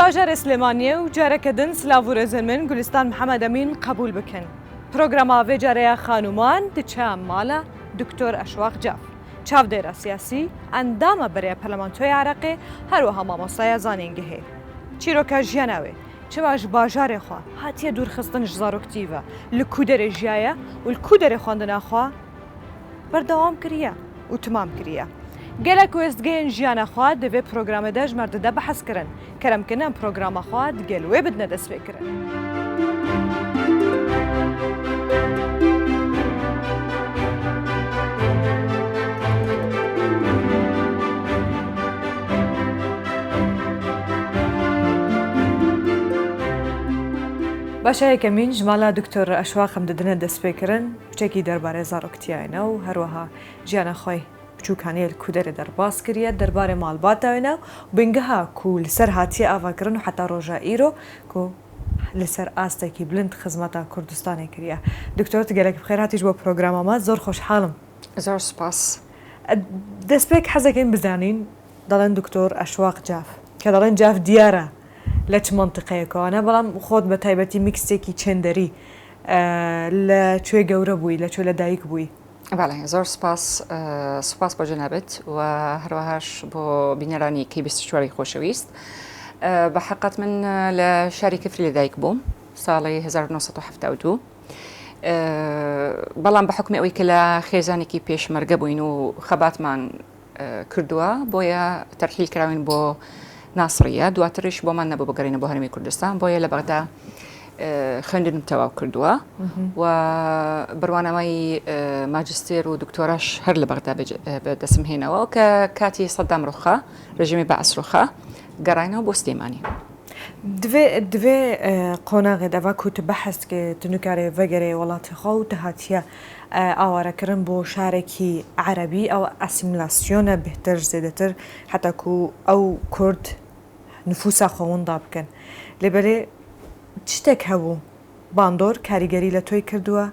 باجار سليمانية وجارك دن سلاف ورزن من گلستان محمد أمين قبول بكن پروگراما في جاريا خانومان دچام مالا دكتور أشواق جاف چاو ديرا سياسي اندام بريا پرلمانتوي عراقي هروها ماموسايا زانينگه هي چيروكا جياناوي چواش باجار خوا هاتيه دور خستن جزارو كتيفا لكودر جيايا والكودر خواندنا خوا بردوام كريا وتمام كريا گلک وستگین جیان خواد دوی پروگرام داج مرد ده بحث کرن کرم کنن پروگرام خواد گلوی بدن دست بکرن باشه کمین جمالا دکتر اشواق هم ددن دست بکرن چکی درباره زاروکتیاینا و هر وها جیان خوی بچوکانی الکودر در باز کریه درباره مالبات داینه و بینگها کو لسر هاتی آواگرن و حتی روزایی رو کو لسر آسته کی بلند خدمت کردستانی کریه دکتر تگلک بخیر هاتیش با پروگرام ما زور خوش حالم زور سپاس دست بک حزکین بزنین دالن دکتر اشواق جاف که دالن جاف دیاره لچ منطقه کانه بلام خود به تایبتی میکسی کی چندری لچوی گوره بوی لچوی لدایک بوی بله زور سپاس با جنابت و هر وهاش با بینرانی کی بیستشواری خوشویست به حقیقت من لشریک فری لدایک بوم سالی 1972 بلام به حکم اوی کلا خیزانی کی پیش مرگه بوین و خبات من کردوا بویا ترحیل کراوین با ناصرية دواترش بۆ من نەبوو بەگەڕینە بۆ هەرمی کوردستان بۆیە لە بەغدا خوێندنم تەواو کردووە و بڕوانەوەی ماجستێر و دکتۆراش هەر لە بەغدا بەدەستم هێنەوە کە کاتی سەدام ڕوخا ڕژیمی بەعەس ڕوخا گەڕاینەوە بۆ سلێمانی دوێ قۆناغێ دەوا کووت بەحەست کە تنوکارێ ڤەگەرێ وڵاتی خۆ و تەهاتیە ئاوارەکردن بۆ شارێکی عەرەبی ئەو ئەسیمیلاسیۆنە بهتر زێدەتر حتا کو ئەو کورد نفوسا خۆوندا بکەن لێبەرێ شتێک هەبوو باندۆر کاریگەری لە تۆی کردووە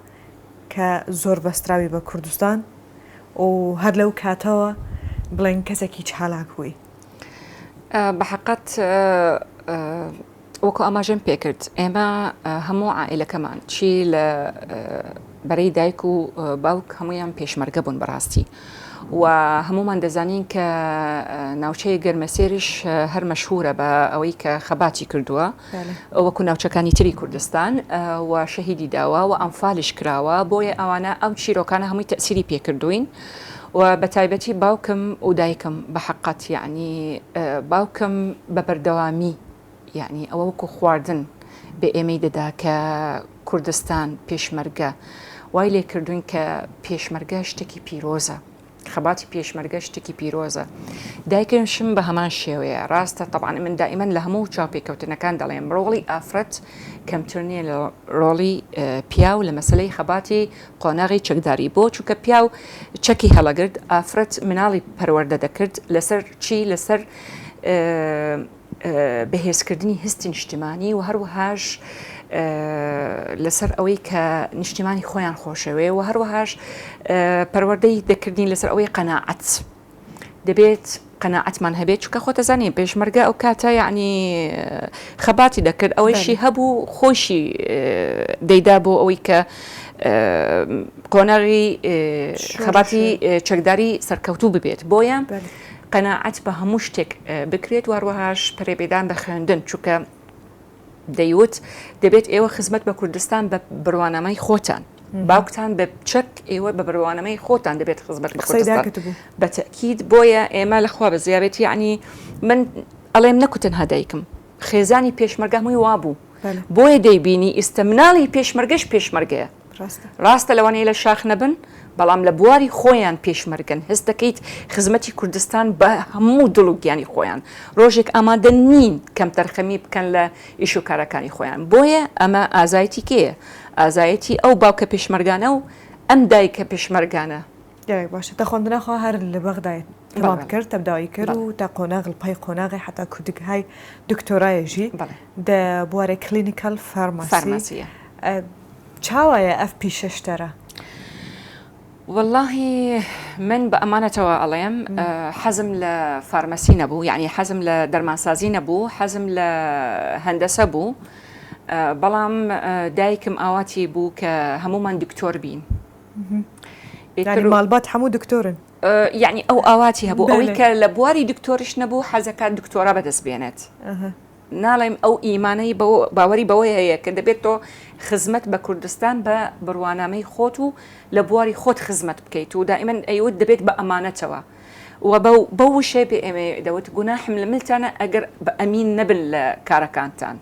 کە زۆر بەستراوی بە کوردستان و هەر لەو کاتەوە بڵێن کەسێکی چالاک بووی بەحقیقت وەکو ئاماژەم پێکرد ئێمە هەموو عائیلەکەمان چی لە بەرەی دایک و باوک هەمویان پێشمەرگە بوون بەڕاستی و هەمومان دەزانین کە ناوچەی گەرمەسێریش هەر مەشهورە بە ئەوەی کە خەباتی کردووە وەکو ناوچەکانی تری کوردستان و شەهیدی داوە و ئەمفالیش کراوە بۆیە ئەوانە ئەو چیرۆکانە هەمووی تەسیری پێکردوین و بە تایبەتی باوکم و دایکم بە حقیقت یعنی باوکم بە بەردەوامی یعنی ئەوە وەکو خواردن بە ئێمەی دەدا کە کوردستان پێشمەرگە وای لێ کردوین کە پێشمەرگە شتێکی پیرۆزە خەباتی پێشمەرگە شتێکی پیرۆزە دایکمشم بە هەمان شێوەیە ڕاستە طبعا من دائما لە هەموو چاوپێکەوتنەکان دەڵێم ڕۆڵی ئافرەت کەمتر نییە لە ڕۆڵی پیاو لە مەسلەی خەباتی قۆناغی چەکداری بۆ چونکە پیاو چەکی هەڵەگرت ئافرەت مناڵی پەروەردە دەکرد لەسەر چی لەسەر بەهێزکردنی هستی نیشتیمانی و هەروەهاش لەسەر ئەوەی کە نیشتیمانی خۆیان خۆشەوێ و هەروەهاش پەروەردەی دەکردین لەسەر ئەوەی قەناعەت دەبێت قەناعەتمان هەبێت چونکە خۆتەزانین پێشمەرگە ئەو کاتە یعنی خەباتی دەکرد ئەوەیشی هەبوو خۆشی دەیدا بۆ ئەوەی کە قۆناغی خەباتی چەکداری سەرکەوتوو ببێت بۆیە قەناعەت بە هەموو شتێک بکرێت واروەهاش پەرێبێدان بە خوێندن چونکە دەیوت دەبێت ئێوە خزمەت بە کوردستان بە بڕوانەمەی خۆتان باوکتان بە چەک ئێوە بە بڕوانەمەی خۆتان دەبێت خزمەت بە کوردستان بە تەکید بۆیە ئێمە لەخوا بە زیابێت یعنی من ئەڵێم نەکوتن هەدایکم خێزانی پێشمەرگە هەمووی وابوو بۆیە دەیبینی ئیستەمناڵی پێشمەرگەش پێشمەرگەیە ڕاستە لەوانەیە لە شاخ نەبن بەڵام لە بواری خۆیان پێشمەرگن هەست دەکەیت خزمەتی کوردستان بە هەموو دڵ و گیانی خۆیان ڕۆژێک ئامادە نین کەم تەرخەمی بکەن لە ئیش و کارەکانی خۆیان بۆیە ئەمە ئازایەتی کێیە ئازایەتی ئەو باوکە پێشمەرگانە و ئەم دایکە پێشمەرگانە باشە تا خوێندنەخوا هەر لە بەغدایە تەواو کرد تەبداوی کرد و تا قۆناغ پای قۆناغی حتا کودکهای دکتۆرایەژی دە بوارێ کلینیکال فارماسیە چاوایە ئەف پیشەشتەرە والله من بأمانة ئەڵێم حەزم لە فارمەسی نەبوو، یعنی حەزم لە دەرمانسازی نەبوو، حەزم لە هەندەسە بوو، بەڵام دایکم ئاواتی بوو کە هەمومان دکتۆر بین. يعني مالبات هەموو دکتۆرن. یعنی ئەو ئاواتی هەبوو، ئەوەی کە لە بواری دکتۆریش نەبوو حەزەکات دکتۆرا بەدەست بێنێت. ناڵێم ئەو ئیمانەی باوەری بەوەی هەیە کە دەبێت تۆ خزمەت بە کوردستان بە بڕوانامەی خۆت و لە بواری خۆت خزمەت بکەیت و دائیمەن ئەیوت دەبێت بە ئەمانەتەوە و بەو وشەی پێ ئێمە دەوت گوناحم لە ملتانە ئەگەر بە ئەمین نەبن لە کارەکانتان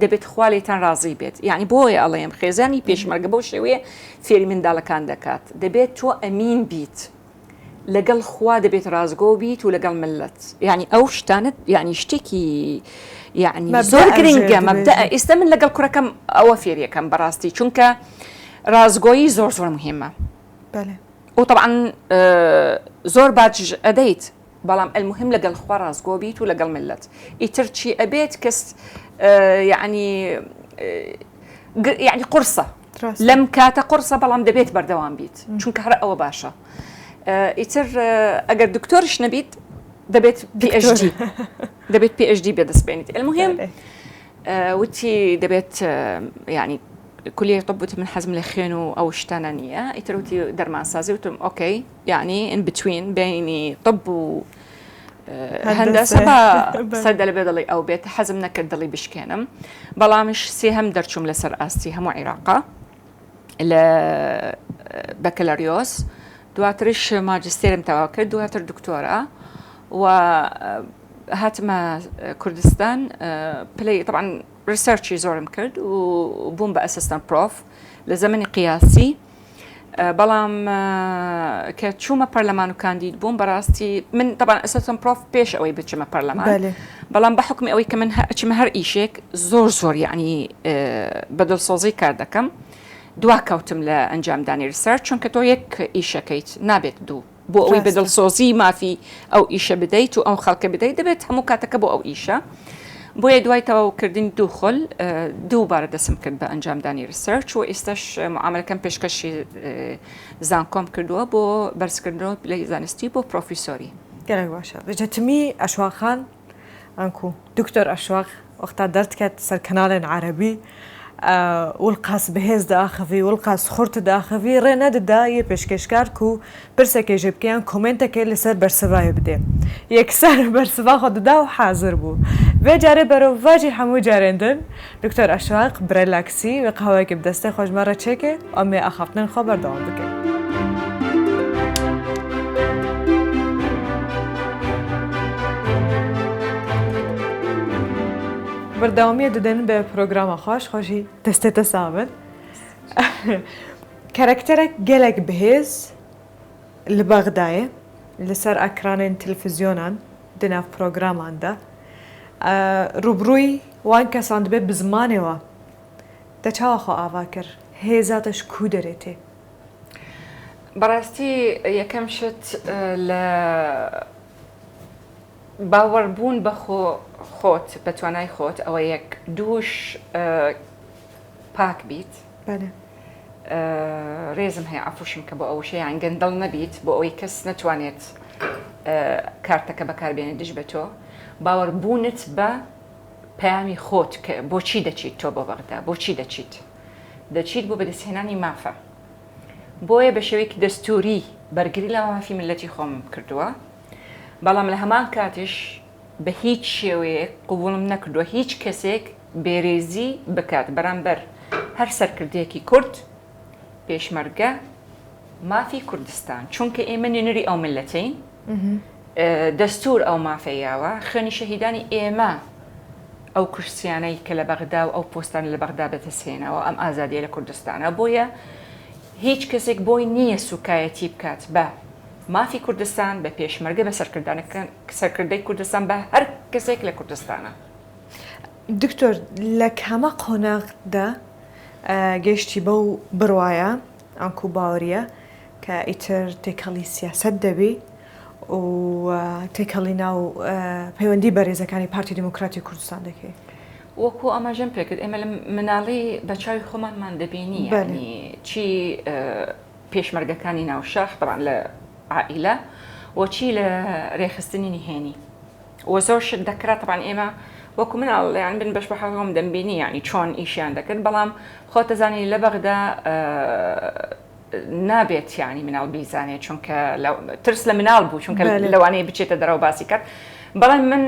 دەبێت خوا لێتان ڕازی بێت. یعنی بۆیە ئەڵێم خێزانی پێشمەرگە بەو شێوەیە فێری منداڵەکان دەکات، دەبێت تۆ ئەمین بیت لەگەڵ خوا، دەبێت ڕازگۆ بیت و لەگەڵ ملت. یعنی ئەو شتانت یعنی شتێکی يعني زۆر گرنگە مەبدەئە. ئێستا من لەگەڵ کوڕەکەم ئەوە فێریەکەم بەڕاستی، چونکە ڕازگۆیی زۆر مهمە. و طبعا زۆر باج ئەدەیت، بەڵام المهم لەگەڵ خوا ڕازگۆ بیت و لەگەڵ ملت. ئیتر چی ئەبێت کەس يعني قرصە لەم کاتە قرصە، بەڵام دەبێت بەردەوام بیت چونکە هەر ئەوە باشە. ئیتر ئەگەر دکتۆرش نەبیت دەبێت PhD دەبێت PhD بەدەستبێنیت. المهم وتی دەبێت يعني كلية طب وتي من حزم لخين أو شتانانية يتروتي درمانسازي وتم أوكي يعني in between بيني طب و هندسة صيدلة بيضلي أو بيت حزمنا كدلي بشكينم بلامش سيهم درتشم لسر أستي همو عراقة لبكالوريوس دواترش ماجستير متواكد دواتر دكتوراه و هاتما كردستان بلاي طبعا ريسيرشي زورم كرد وبوم بأسستان بروف لزمن قياسي بلام كتشوما برلمان وكانديد بوم براستي من طبعا أسستان بروف بيش أوي بتشوما برلمان بلام بحكمي أوي كمان هر إيشيك زور يعني بدل صوزي كاردكم دوا كوتم لأنجام داني ريسيرش چونك تو يك إيشكيت نابت دو بۆ ئەوەی بەدڵسۆزی مافی ئەو ئیشە بدەیت و ئەو خەڵکە بدەیت دەبێت هەموو کاتەکە بۆ ئەو ئیشە. بۆیە دوای تەواوکردنی دوو خۆل دووبارە دەسم کرد بە ئەنجامدانی ریسەرچ و ئێستاش معاملەکەم پێشکەشی زانکۆم کردووە بۆ بەرزکردنەوە پلەی زانستی بۆ پرۆفیسۆری. گەلێک باشە. بجەتمی ئەشواخان ئەنکو دکتۆر ئەشواق وەختا دەردکات سەر کەناڵێن عەرەبی والقاس بهێز داخەوی والقاس خورت داخەوی ڕێنەدەدا یە پێشکەشکار و پرسێکی ژێبکەیان کۆمنتەکەی لەسەر بەرسڤایە بدێ. یەکسەر بەرسڤا خۆ دەدا و حازر بوو. بێ جارێ بەرەو ڤاجی هەموو جارێندن دکتۆر ئەشواق برێلاکسی و قاوەیەکی بدەستەی خۆشمەڕە چێکێ ئەمێ ئەخافتنن خۆ بەردەوام بکەین. بەردەوامیە دەدەن بە پرۆگرامە خۆشی دەستێتە ساون. کارکتەرێک گەلێک بەهێز لە بەغدایە لەسەر ئەکرانên تەلەڤیزیۆنان دناو پرۆگراماندا ڕوبڕووی وان کەسان دەبێت بە زمانێەوە دەچاوە خۆ ئاوا کرد هێزاتش کو دەرێتێ. بەڕاستی یەکەم شت لە باوەڕبوون بە خۆت بە توانای خۆت ئەوە یەک دووش پاک بیت ڕێزم هەیە ئافوشم کە بۆ ئەو شەیان گەندەڵ نەبیت بۆ ئەوەی کەس نەتوانێت کارتەکە بەکاربێنێت دژ بە تۆ باوەڕبوونت بە پەیامی خۆت کە بۆچی دەچیت تۆ بۆ بەغدا بۆچی دەچیت بۆ بەدەستهێنانی مافە بۆیە بە شێوەیەکی دەستوری بەرگری لە مافی ملەتی خۆم کردووە بەڵام لە هەمان کاتش بە هیچ شێوەیەک قوبوڵم نەکردووە هیچ کەسێک بێرێزی بکات بەرامبەر هەر سەرکردەیەکی کورد پێشمەرگە مافی کوردستان چونکە ئێمە نوێنەری ئەو ملەتین دەستور ئەو مافەیاوە خوێنی شەهیدانی ئێمە ئەو کورسیانەی کە لە بەغدا و ئەو پۆستان لە بەغدا بەدەستهێنەوە ئەم ئازادیە لە کوردستانە بۆیە هیچ کەسێک بۆی نییە سوکایەتی بکات بە مافی کوردستان بە پێشمەرگە بە سەرکردەی کوردستان بە هەر کەسێک لە کوردستانە. دکتۆر لە کامە قۆناغدا گەشتی بەو بڕوایە ئەنکو باوەریە کە ئیتر تێکەڵی سیاسەت دەبێ و تێکەڵی ناو پەیوەندی بەڕێزەکانی پارتی دیموکراتی کوردستان دەکەیت. وەکو ئەماژەم پێکرد ئێمە لە مناڵی بە چاوی خۆمانمان دەبینی ینی چی پێشمەرگەکانی ناوشەخ طبعا لە عائیلە وچی لە ڕێخستنی نهێنی و زۆر شت دەکرا طبعا ئێمە وەکو مناڵ یان بن بەش بەحەڵم دەمبینی یعنی چۆن ئیشیان دەکرد بەڵام خۆ دەزانی لە بەغدا نابێت یعنی مناڵ بیزانێت چونکە ترس لە مناڵ بوو چونکە لەوانەیە بچێتە دەرەوە باسی کرد بەڵام من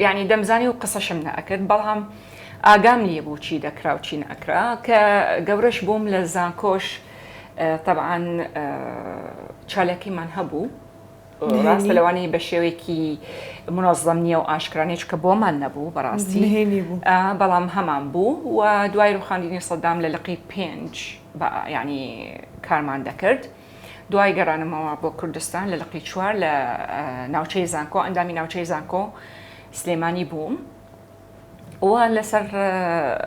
یعنی دەمزانی و قسەشم نەئەکرد بەڵام ئاگام لێ بوو چی دەکرا و چی نەکرا کە گەورەش بووم لە زانکۆش طبعا چالێکیمان هەبوو ڕاستە لەوانەیە بە شێوەیەکی منۆزەم نییە و ئاشکرانێ چکە بۆمان نەبوو بەڕاستی بەڵام هەمان بوو و دوای ڕوخاندنی سەدام لە لقی 5 ینی کارمان دەکرد دوای گەڕانمەوە بۆ کوردستان لە لقی 4 لە ناوچەی زانکۆ ئەندامی ناوچەی زانکۆ سلێمانی بووم و لەسەر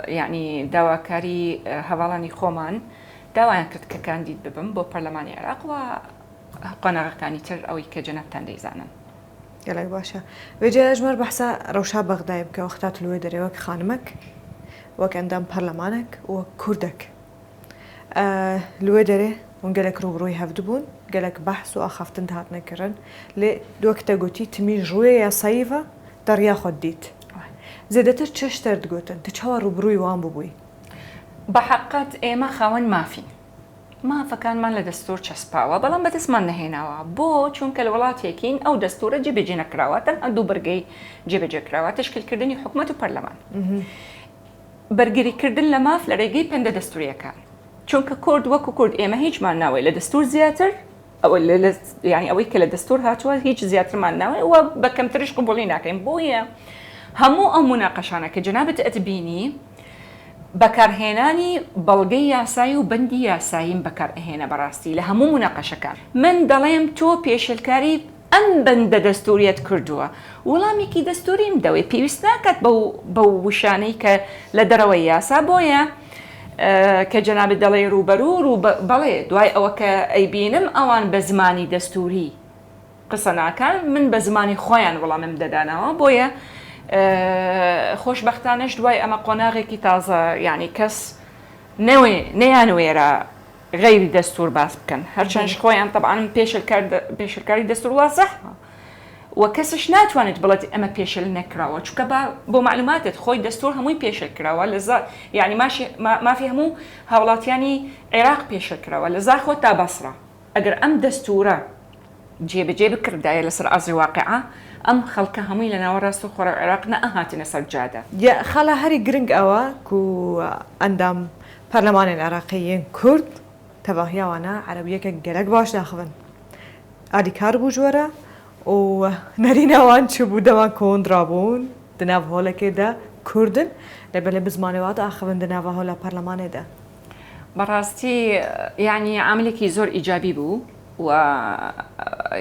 ینی داواکاری هەواڵانی خۆمان داوایان کرد کە کاندید ببم بۆ پەرلەمانی عێراق و قۆناغەکانی تر ئەوەی کە جەنابتان دەیزانن. گەلای باشە. وێجێ ئەژمەر بەحسا ڕەوشا بەغدای بکە وەختات لێ دەرێوەک خانمەک وەک ئەندام پەرلەمانێک وەک کوردێک. لێ دەرێ ون گەلێک ڕوبڕۆی هەفدو بوون گەلێک بەحس و ئاخافتن هاتنەکردن لێ دووەکتە گوتی تمی ژوویە یاساییڤە دەڕیا خۆت دیت. زێدەتر چ شتێک دگوتن تە چاوە ڕوبڕووی وان ببووی؟ بە حەقەت ئێمە خاوەن مافین. مافەکانمان لە دەستور چەسپاوە بەڵام بەدەستمان نەهێناوە بۆ چونکە لە وڵاتێکین ئەو دەستورە جێبەجێ نەکراوە تەنها دوو بەرگەی جێبەجێکراوە تشکیلکردنی حکوومەت و پەرلەمان. بەرگریکردن لە ماف لە ڕێگەی پەندە دەستوریەکان چونکە کورد وەکو کورد ئێمە هیچمان ناوێت لە دەستور زیاتر ینی ئەوەی کە لە دەستور هاتووە هیچ زیاترمان ناوێت و بە کەمتریش قبوڵی ناکەین بۆیە هەموو ئەو مناقەشانە کە جەنابەت ئەتبینی بەکارهێنانی بەڵگەی یاسایی و بەندی یاساییم بەکارهێنە بەڕاستی لە هەموو مناقەشەکان من دەڵێم تۆ پێشلکاری ئەم بەندە دەستوریەت کردووە وەڵامێکی دەستوریم دەوێت پێویست ناکات بەو وشانەی کە لە دەرەوەی یاسا بۆیە کە جەنابەت دەڵێ ڕوبەرو بەڵێ دوای ئەوە کە ئەیبینم ئەوان بە زمانی دەستوری قسە ناکان من بە زمانی خۆیان وەڵامم دەدانەوە بۆیە خۆشبەختانەش دوای ئەمە قۆناغێکی تازە ینی کەس نەیانوێرە غەیری دەستور باس بکەن هەرچەندش خۆیان طبعاً پێشلکاری دەستور وازەحە و کەسش ناتوانێت بڵێت ئەمە پێشل نەکراوە چونکە بۆ معلوماتت خۆی دەستور هەمووی پێشل کراوە ینی مافی هەموو هاوڵاتیانی عێراق پێشل کراوە لە زار خۆ تا بەسرە ئەگەر ئەم دەستورە جێبەجێ بکردایە لەسەر ئازری واقعە ئەم خەڵکە هەمووی لە ناوەڕاست و خۆڕە عێراق نەهاتنە سەر جادە خەڵە هەری گرنگ ئەوە و ئەندام پەرلەمانێن عێراقیین کورد تەباهیاوانە عەرەبیەکە گەلک باش داخبن ئادیکار بوو ژوەرە و نەرینەوان چ بوو دەوان کۆندرابوون دناو هۆڵەکێدا کوردن لەبەر لە بزمانەوە ئاخبن دناوە هۆڵە پەرلەمانێدا بەڕاستی یعنی عاملێکی زۆر ئیجابی بوو و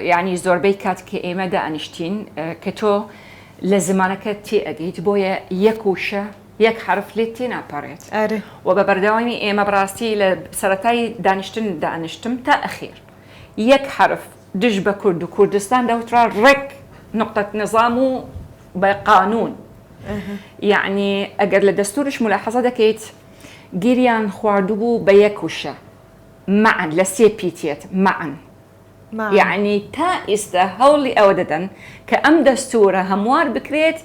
یعنی زۆربەی کاتکە ئێمە دائنیشتین کە تۆ لە زمانەکە تێ ئەگەیت بۆیە یەک وشە یەک حرف لێت تێ ناپەڕێت و بە بەردەوامی ئێمە بڕاستی لە سەرەتای دانیشتن دانیشتم تا ئەخیر یەک حرف دژ بە کورد و کوردستان دەوترا ڕێک نقطة نظام و بە قانون یعنی ئەگەر لە دەستورش ملاحەزە دەکەیت گیریان خواردوو بوو بە یەک وشە معن لە سێ پیتێت معن یعنی تا ئێستا هەوڵی ئەوە دەدەن کە ئەم دەستورە هەموار بکرێت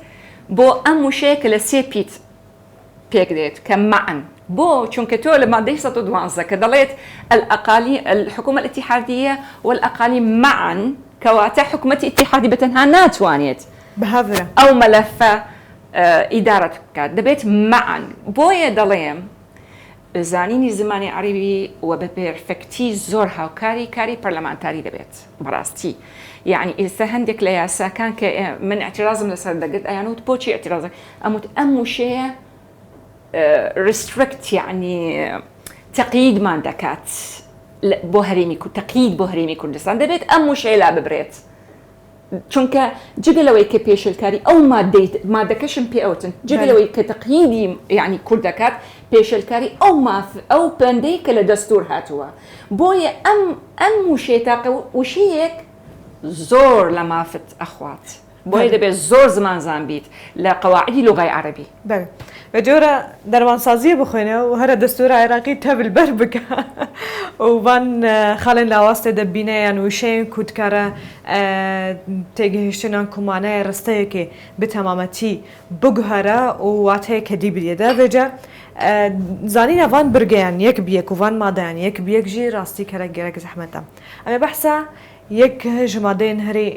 بۆ ئەم وشەیە کە لە سێ پیت پێک دێت کە معن بۆ چونکە تۆ لە مادەی 112 کە دەڵێت الحكومة الاتحادية والأقاليم معا كواتا حكومة اتحادي بتنها ناتوانيت بهذا أو ملفة إدارة كات دبيت معا بويا دەڵێم زانینی زمانی عربی و بە پێرفەکتی زۆر هاوکاری کاری پەرلەمانتاری دەبێت بەڕاستی یعنی ئێستا هەندێک لە یاساکان کە من اعتراضم لەسەر دەگرت ئەیانوت بۆچی اعتراض ئەموت ئەم وشەیە restrict یعنی تەقییدمان دەکات بۆ هەرێمی تەقیید بۆ هەرێمی کوردستان دەبێت ئەم وشەیە لا ببرێت چونکە جگەلەوەی کە پێشلکاری ئەو مادەکەشم پێ ئەوتن جگەلەوەی کە تەقییدی یعنی کورد دەکات پێشلکاری ئەو پەندەی کە لە دەستور هاتووە بۆیە ئەم وشەیە تاقە وشەیەک زۆر لە مافت ئەخوات بۆیە دەبێت زۆر زمانزان بیت لە قەواعدی لغای عەرەبی. بەێ بە جۆرە دەرمانسازیە بخوێنەوە و هەرە دەستورە عێراقی تەبل بەر بکە وان خاڵێن لاواستێ دەبینەیان وشەیەن کووتکارە تێگەهێشتنان کومانایە ڕستەیەکێ بتەمامەتی بگوهرە و واتەیە کە دیبریێدا بێجە زانین ئەوان برگەیان یەک بیەک وان مادەیان یەک بیەکژی ڕاستی کەرە گەرەک زەحمەتە ئەمێ بەحسا یەک ژمادەین هەرێ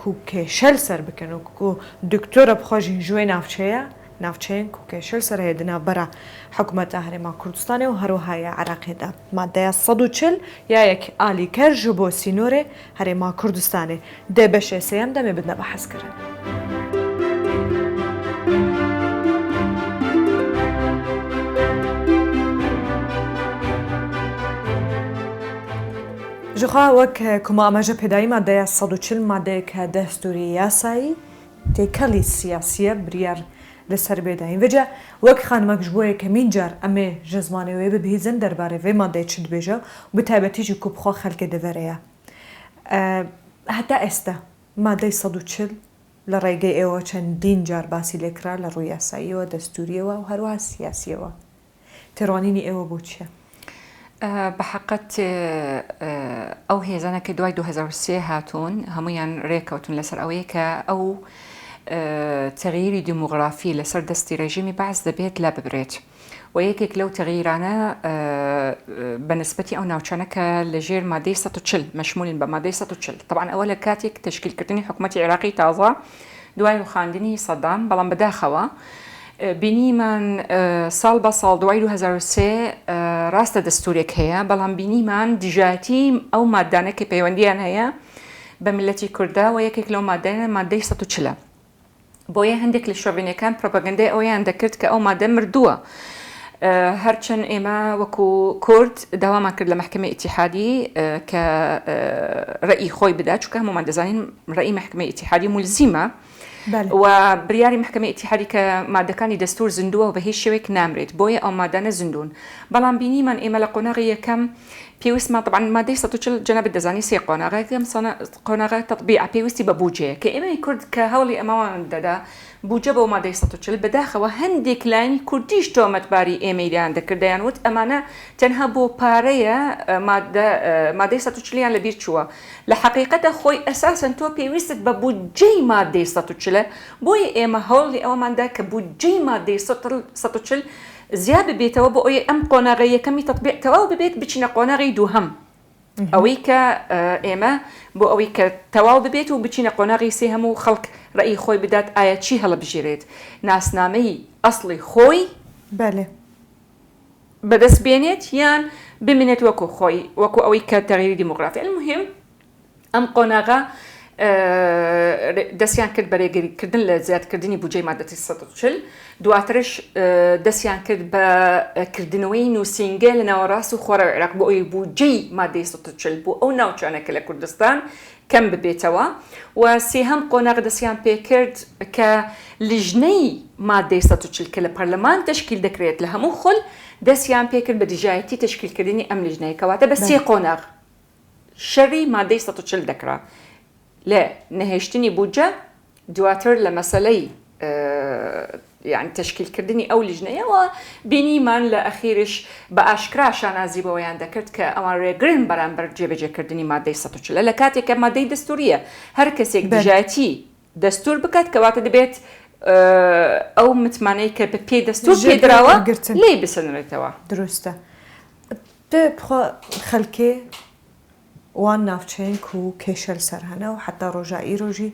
کوکێشەل سەر بکەن و دکتۆرە بخۆژین ژوێ ناوچەیە ناوچەیەن کوکێشەل سەر هێدنا بەرە حکوومەتە هەرێما کوردستانی و هەروەهایە عراقیدا مادەیە 140 یا یەک ئالیکەر ji بۆ سینۆرێ هەرێما کوردستانê dê beşê sêyem demê bidne behezkirin. Jixwe wek ku me ameje pêdayî madeya 140 madeyeke destûrî yasayî têkelî siyasiye biryar li ser bêdayîn. Vêce wek xanmek ji bo yekemîn car em ê ji zimanê wê bibihîzin derbarê vê madeyê çi dibêje û bi taybetî jî ku bixwe xelkê divere ye. Heta êste madeyê 140 li rêgê êwa çendîn car basî lêkira li rû yasayî ve destûriyê we û herwiha siyasiyê we. Têrwanînê êwa bû çi ye؟ بەحقەت ئەو هێزانە کە دوای 2023 هاتوون هەمویان ڕێکەوتون لەسەر ئەوەیە کە ئەو تەغییری دیموغرافی لەسەر دەستی ڕێژیمی بەعز دەبێت لا ببرێت و یەکێک لەو تەغییرانە بەنسبەتی ئەو ناوچانە کە لەژێر مادەی 140 مەشمولین بە مادەی 140 طبعا ئەوە لە کاتێک تشکیلکردنی حکوومەتی عێراقی تازە دوای ڕوخاندنی سەدام بەڵام بەداخەوە بینیمان ساڵ بە ساڵ دوای 2023 ڕاستە دەستورێک هەیە بەڵام بینیمان دژاتی ئەو مادانە کە پەیوەندیان هەیە بە میلەتی کووردا و یەکێک لەو مادانە مادەی 140 بۆیە هەندێک لە شۆڤینەکان پرۆپاگەندای ئەویان دەکرد کە ئەو مادە مردووە هەرچەند ئێمە وەکو کورد داوامان کرد لە محکمەی ئیتیحادی کە ڕێئی خۆی بدات چونکە هەمومان دەزانین ڕێئی محکمەی ئیتیحادی مولزیمە و بریاری محکمەی ئیتیحادی کە مادەکانی دەستور زیندووە و بە هیچ شێوەیەک نامرێت بۆیە ئەو مادانە زیندوون بەڵام بینیمان ئێمە لە قۆناغی یەکەم پێویستمان طبعا مادەی 140 جەنابەت دەزانی سێ قۆناغەکەم قۆناغە تەطبیع پێویستی بە بوجەیە کە ئێمەی کورد کە هەوڵی ئەمەوان دەدا بوجە بۆ مادەی 140 بەداخەوە هەندێک لایانی کوردیش تۆمەتباری ئێمەیان دەکردیان وت ئەمانە تەنها بۆ پارەیە مادەی 140 لەبیر چووە لە حقیقەتە خۆی ئەساسەن تۆ پێویستت بە بوجەی مادەی 140 بۆیە ئێمە هەوڵی ئەوماندا کە بوجەی مادەی 140 زیاد ببێتەوە بۆ ئەوەی ئەم قۆناغە یەکەمی تەطبیع تەواو ببێت بچینە قۆناغی دووهەم ئەوەی کە ئێمە بۆ ئەوەی کە تەواو ببێت و بچینە قۆناغی سێ هەموو خەڵک ڕێی خۆی بدات ئایا چی هەڵەبژێرێت ناسنامەی ئەسڵی خۆی بەدەست بێنێت یان بمێنێت وەکو خۆی وەکو ئەوەی کە تەغییری دیموغرافی المهم ئەم قۆناغە دەستیان کرد بەرێگریکردن لە زیادکردنی بودجەی مادەی 140 دواترش دەستیان کرد بە کردنەوەی نووسینگە لە ناوەڕاست و خۆراوی عێراق بۆ ئەوەی بودجەی مادەی 140 بۆ ئەو ناوچانەکە لە کوردستان کەم ببێتەوە و سێهەم قۆناغ دەستیان پێکرد کە لیژنەی مادەی 140 کە لە پەرلەمان تشکیل دەکرێت لە هەموو خۆل دەستیان پێکرد بە دژایەتی تشکیلکردنی ئەم لیژنەیە کەواتە بە سێ قۆناغ شەڕی مادەی 140 دەکرا لە نەهێشتنی بودجە دواتر لە مەسەلەی یعنی تشکیلکردنی ئەو لیژنەیەوە بینیمان لە ئەخیرش بە ئاشکرا شانازی بەوەیان دەکرد کە ئەوان ڕێگرن بەرامبەر جێبەجێکردنی مادەی 140 لە کاتێکە مادەی دەستوریە هەر کەسێک دژایەتی دەستور بکات کەواتە دەبێت ئەو متمانەی کە بە پێی دەستور پێدراوە لێ بسەنرێتەوە دروستە خەلکێ وان ناوچەیەن و کێشەل سەر هەنە و حتا ڕۆژایی ڕۆژی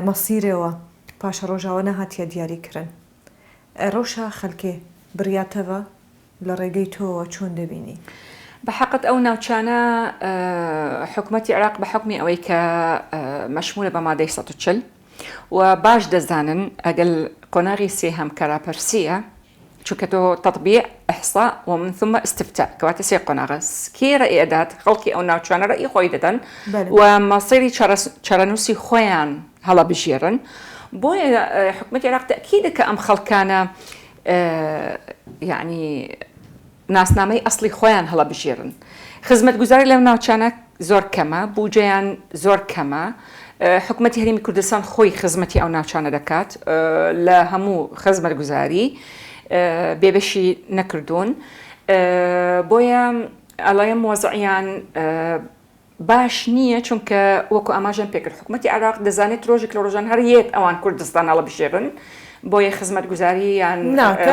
مەسیرەوە پاشە ڕۆژاوە نەهاتیە دیاریکردن ڕۆژە خەلکێ بریاتەوە لە ڕێگەی تۆوە چۆن دەبینی بە حقت ئەو ناوچانە حکوومەتی عێراق بە حکمی ئەوەی کە مەشمولە بە مادەی 140 و باش دەزانن ئەگەل قۆناغی سێهەم کەراپەرسیە چونکە تۆ تطبیع إحصاء ومن ثم استفتاء كواتە سێ قۆناغە کێ ڕێی ئەدات خەڵکی ئەو ناوچانە ڕێی خۆی دەدەن و مەسیری چارەنووسی خۆیان هەڵەبژێرن بۆیە حکوومەتی عێراق تەکید دەکات ئەم خەڵکانە یعنی ناسنامەی ئەسڵی خۆیان هەڵەبژێرن خزمەتگوزاری لەو ناوچانە زۆر کەمە بودجەیان زۆر کەمە حکوومەتی هەرێمی کوردستان خۆی خزمەتی ئەو ناوچانە دەکات لە هەموو خزمەتگوزاری بێبەشی نەکردوون بۆیە ئەڵایم وەزعیان باش نییە چونکە وەکو ئاماژەم پێکرد حکوومەتی عێراق دەزانێت ڕۆژێک لە ڕۆژان هەر یەک ئەوان کوردستان هەڵەبژێڕن بۆیە خزمەتگوزاری یان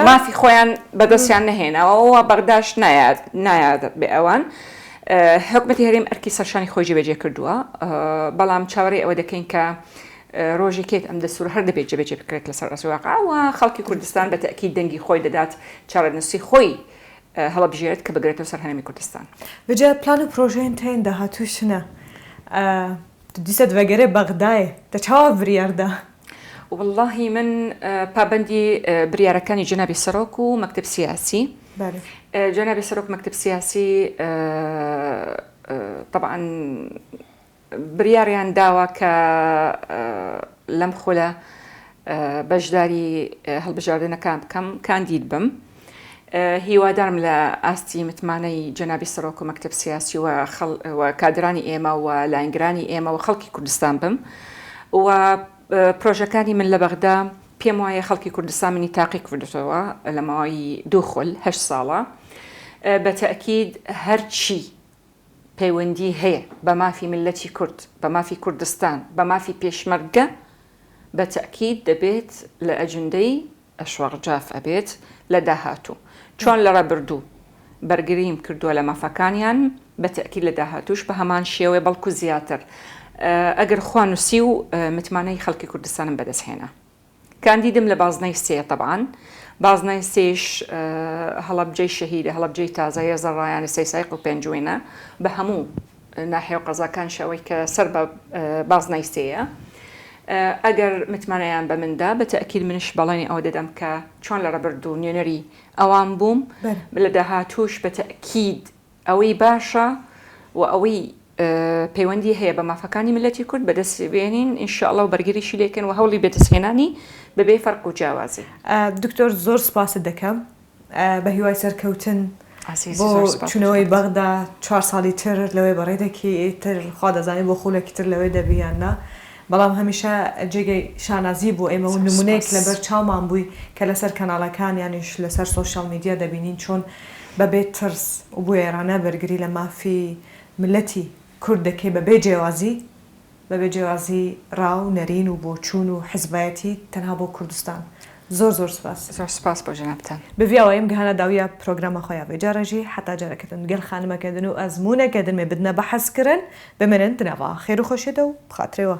مافی خۆیان بەدەستیان نەهێناوە بەغداش نایاد بێ ئەوان حکوومەتی هەرێم ئەرکی سەرشانی خۆی جێبەجێ کردووە بەڵام چاوەڕێی ئەوە دەکەین کە ڕۆژێکێک ئەم دەستور هەر دەبێت جێبەجێ بکرێت لەسەر ڕاستیواقعەوە خەڵکی کوردستان بە تەئکید دەنگی خۆی دەدات چارەنووسی خۆی هەڵەبژێرێت کە بگرێتەوە سەر هەرێمی کوردستان. بجا پلان و پرۆژەیان تێن داهاتووشنە دیسە دەگەرێ بەغدایە دەچاوە بریاردا. والله من پابندی بریارەکانی جەنابی سەرۆک و مەکتب سیاسی جەنابی سەرۆک مەکتب سیاسی طبعا بریاریان داوە کە لەم خولە بەشداری هەڵبژاردنەکان بکەم کاندید بم هیوادارم لە ئاستی متمانەی جەنابی سەرۆک و مەکتب سیاسی و کادرانی ئێمە و لاینگرانی ئێمە و خەڵکی کوردستان بم و پرۆژەکانی من لە بەغدا پێم وایە خەڵکی کوردستان منی تاقی کردوتەوە لە ماوەی 8 ساڵە بە تەئکید هەرچی پەیوەندی هەیە بە مافی ملەتی کورد بە مافی کوردستان بە مافی پێشمەرگە بە تەئکید دەبێت لە ئەجندەی ئەشواق جاف ئەبێت لە داهاتوو چۆن لە ڕابردوو بەرگریم کردووە لە مافەکانیان بە تەئکید لە داهاتووش بە هەمان شێوەیە بەڵکو زیاتر ئەگەر خوا نووسی و متمانەی خەڵکی کوردستانم بەدەستهێنا کاندیدم لە بازنەی سێ طبعاً بازنەی سێش هەڵەبجەی شەهیدە هەڵەبجەی تازایە زەڕایانی سەیسایق و پێنجوێنە بە هەموو ناحیە و قەزاکان شەوەی کە سەر بە بازنەی سێیە ئەگەر متمانەیان بە مندا بە تەئکید منش بەڵێنی ئەوە دەدەم کە چۆن لە ڕەبردوو نوێنەری ئەوان بووم لە داهاتووش بە تەئکید ئەوەی باشە و ئەوەی پەیوەندی هەیە بە مافەکانی ملەتی کورد بەدەست بێنین ئینشاءڵڵا و بەرگریشی لێکن و هەوڵی بێدەستهێنانی بەبێ فەرق و جیاوازی. دکتۆر زۆر سپاست دەکەم بە هیوای سەرکەوتن بۆ چونەوەی بەغدا 4 ساڵی تر لەوەی بەڕێدەکی تر خوا دەزانێت بۆ خولێکی تر لەوەی دەبیاننا بەڵام هەمیشە جێگەی شانازی بوو ئێمە و نمونەیەک لەبەر چاومان بووی کە لەسەر کەناڵەکان یانیش لەسەر سۆشیال میدیا دەبینین چۆن بەبێ ترس و بۆ ئێرانە بەرگری لە مافی ملەتی کورد دەکەی بەبێ جیاوازی ڕاو نەرین و بۆچوون و حزبایەتی تەنها بۆ کوردستان زۆر سپاس بۆ جەنابتان بڤیاوەیم گەهانە داویە پرۆگرامە خۆیان بێجارەژی حتا جارەکەتن گەل خانمەکەدن و ئەزمونەکەدن مێ بدنە بەحەزکردن بمێنن تنەوە خێر و خۆشێتە و بخاترێەوە.